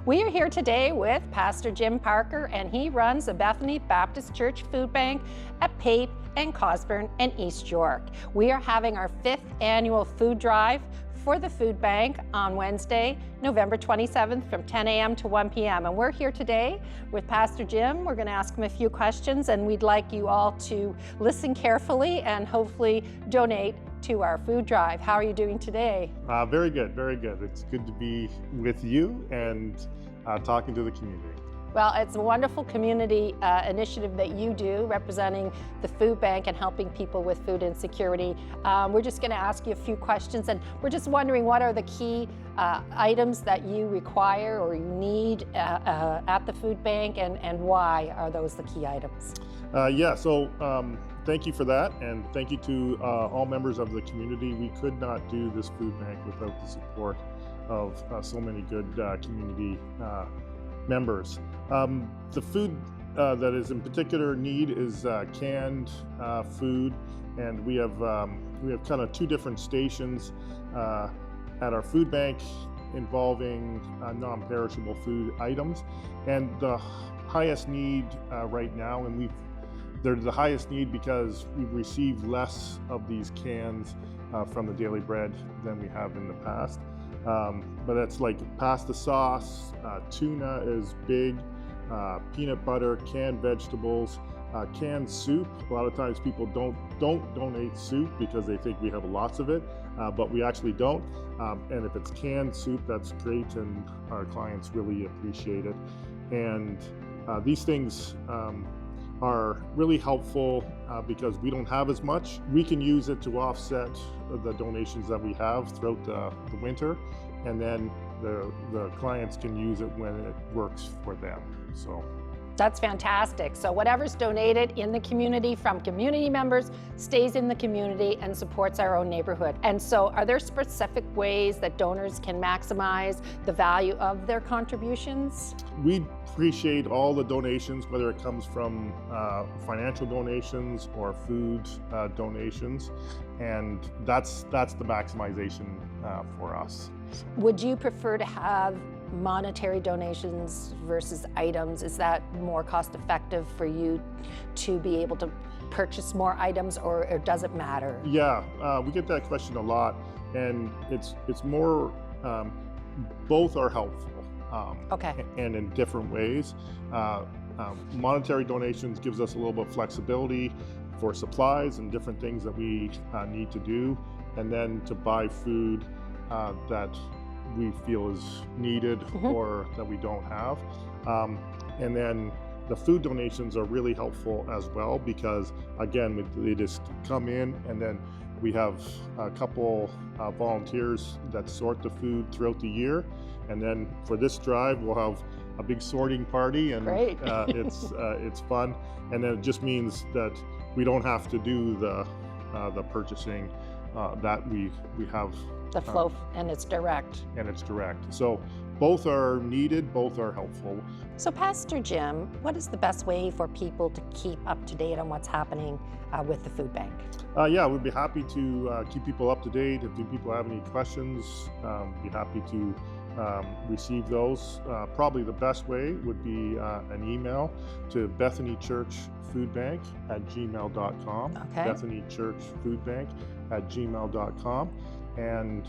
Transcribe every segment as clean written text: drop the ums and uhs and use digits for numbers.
We are here today with Pastor Jim Parker, and he runs the Bethany Baptist Church Food Bank at Pape and Cosburn and East York. We are having our 5th annual food drive for the food bank on Wednesday, November 27th from 10 a.m. to 1 p.m. And we're here today with Pastor Jim. We're going to ask him a few questions, and we'd like you all to listen carefully and hopefully donate to our food drive. How are you doing today? Very good, very good. It's good to be with you and talking to the community. Well, it's a wonderful community initiative that you do, representing the food bank and helping people with food insecurity. We're just going to ask you a few questions, and we're just wondering what are the key items that you require or you need at the food bank, and why are those the key items? Thank you for that, and thank you to all members of the community. We could not do this food bank without the support of so many good community members. The food that is in particular need is canned food, and we have kind of 2 different stations at our food bank involving non-perishable food items, and the highest need right now, and they're the highest need because we've received less of these cans from the Daily Bread than we have in the past. But it's like pasta sauce, tuna is big, peanut butter, canned vegetables, canned soup. A lot of times people don't donate soup because they think we have lots of it, but we actually don't. And if it's canned soup, that's great, and our clients really appreciate it. And these things are really helpful because we don't have as much. We can use it to offset the donations that we have throughout the winter, and then the clients can use it when it works for them. So that's fantastic. So whatever's donated in the community from community members stays in the community and supports our own neighborhood. And so are there specific ways that donors can maximize the value of their contributions? We appreciate all the donations, whether it comes from financial donations or food donations, and that's the maximization for us. Would you prefer to have monetary donations versus items? Is that more cost effective for you to be able to purchase more items, or does it matter? Yeah, we get that question a lot, and it's more, both are helpful. Okay. And in different ways. Monetary donations gives us a little bit of flexibility for supplies and different things that we need to do, and then to buy food that we feel is needed or that we don't have. And then the food donations are really helpful as well because, again, they just come in, and then we have a couple volunteers that sort the food throughout the year. And then for this drive, we'll have a big sorting party, and it's fun. And then it just means that we don't have to do the purchasing, that we have the flow, and it's direct. So both are needed, both are helpful. So Pastor Jim, what is the best way for people to keep up to date on what's happening with the food bank? Yeah, we'd be happy to keep people up to date. If people have any questions, be happy to receive those. Probably the best way would be an email to Bethany Church Food Bank at gmail.com. Okay. Bethany Church Food Bank at gmail.com. And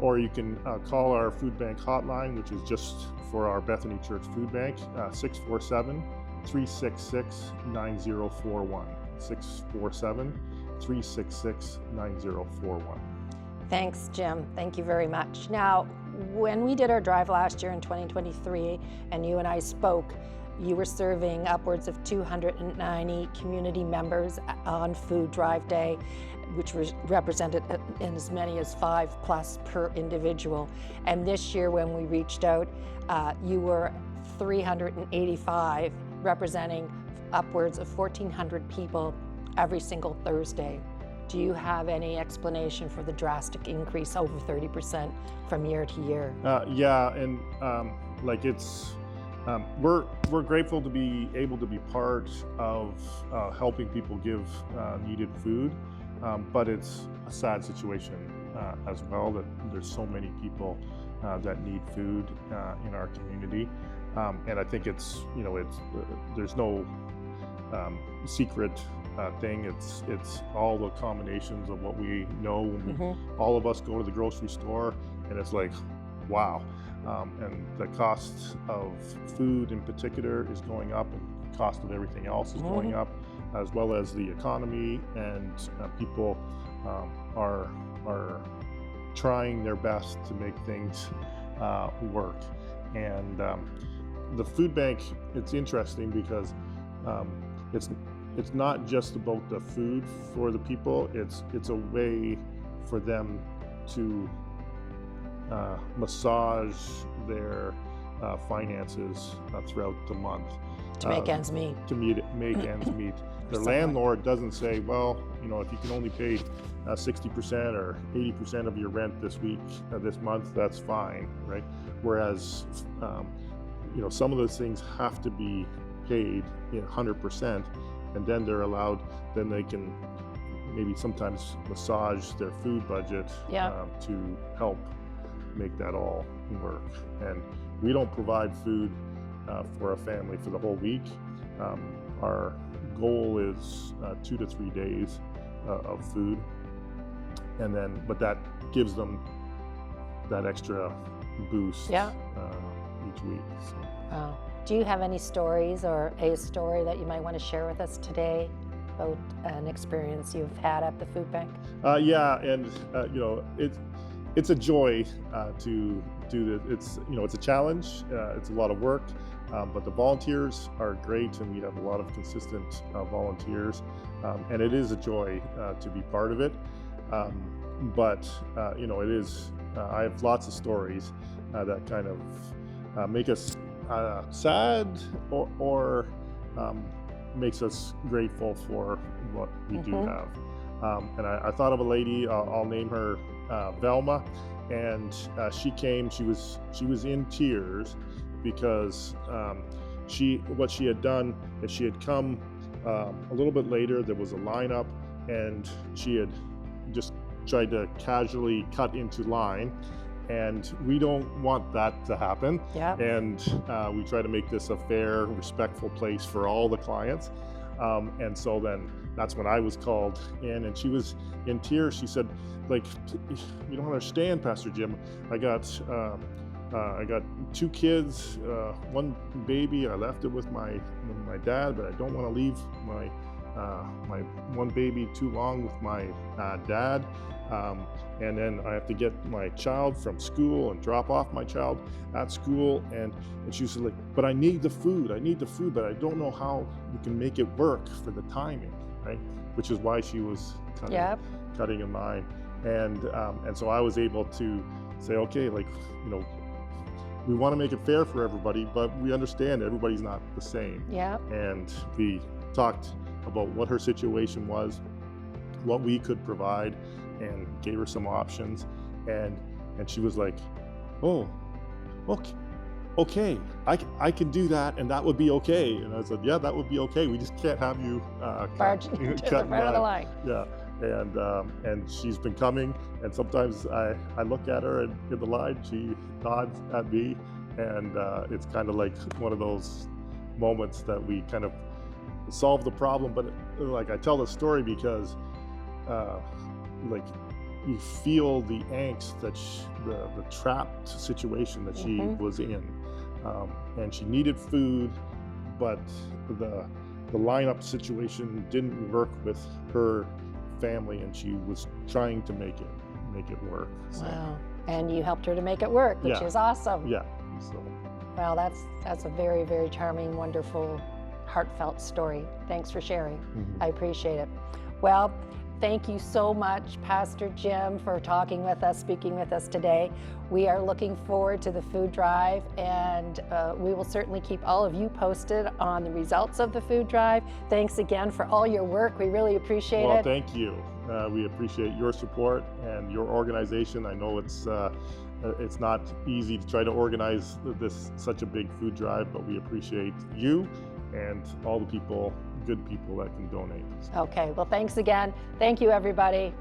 or you can call our food bank hotline, which is just for our Bethany Church Food Bank, 647-366-9041. 647-366-9041. Thanks, Jim. Thank you very much. Now, when we did our drive last year in 2023, and you and I spoke, you were serving upwards of 290 community members on Food Drive Day, which was represented in as many as 5+ per individual. And this year, when we reached out, you were 385, representing upwards of 1,400 people every single Thursday. Do you have any explanation for the drastic increase, over 30% from year to year? Yeah, and we're grateful to be able to be part of helping people give needed food, but it's a sad situation as well that there's so many people that need food in our community. And I think it's, there's no secret thing. It's all the combinations of what we know when all of us go to the grocery store, and it's like, wow. And the cost of food in particular is going up, and the cost of everything else is going up, as well as the economy, and people are trying their best to make things work. And the food bank, it's interesting because it's not just about the food for the people. It's a way for them to massage their finances throughout the month. To make ends meet. To make ends meet. The landlord doesn't say, well, if you can only pay 60% or 80% of your rent this week, this month, that's fine, right? Whereas, some of those things have to be paid 100%, and then they're allowed, then they can maybe sometimes massage their food budget to help make that all work. And we don't provide food for a family for the whole week. Our goal is 2 to 3 days of food, and then but that gives them that extra boost each week. So. Wow. Do you have any stories or a story that you might want to share with us today about an experience you've had at the food bank? And it's a joy to do this. It's a challenge. It's a lot of work, but the volunteers are great, and we have a lot of consistent volunteers, and it is a joy to be part of it. But it is. I have lots of stories that kind of make us sad or makes us grateful for what we do have. And I thought of a lady. I'll name her Velma, and she came. She was in tears because what she had done is she had come a little bit later. There was a lineup, and she had just tried to casually cut into line, and we don't want that to happen. And we try to make this a fair, respectful place for all the clients. And so then that's when I was called in, and she was in tears. She said, like, you don't understand, Pastor Jim. I got 2 kids, 1 baby. I left it with my dad, but I don't want to leave my 1 baby too long with my dad. And then I have to get my child from school and drop off my child at school. And she said, like, but I need the food, but I don't know how we can make it work for the timing, right? Which is why she was cutting in line. And so I was able to say, okay, like, we want to make it fair for everybody, but we understand everybody's not the same. And we talked about what her situation was, what we could provide, and gave her some options, and she was like, oh, okay, I can do that, and that would be okay. And I said, yeah, that would be okay. We just can't have you cut to the front of the line. And she's been coming, and sometimes I look at her, and in the line she nods at me, and it's kind of like one of those moments that we kind of solve the problem. But like, I tell the story because like, you feel the angst that the trapped situation that she was in, and she needed food, but the lineup situation didn't work with her family, and she was trying to make it work. So. Wow. And you helped her to make it work, which is awesome. So. Well, that's a very, very charming, wonderful, heartfelt story. Thanks for sharing. I appreciate it. Well, thank you so much, Pastor Jim, for talking with us, speaking with us today. We are looking forward to the food drive, and we will certainly keep all of you posted on the results of the food drive. Thanks again for all your work. We really appreciate it. Well, thank you. We appreciate your support and your organization. I know it's not easy to try to organize such a big food drive, but we appreciate you and all the good people that can donate. Okay, well, thanks again. Thank you, everybody.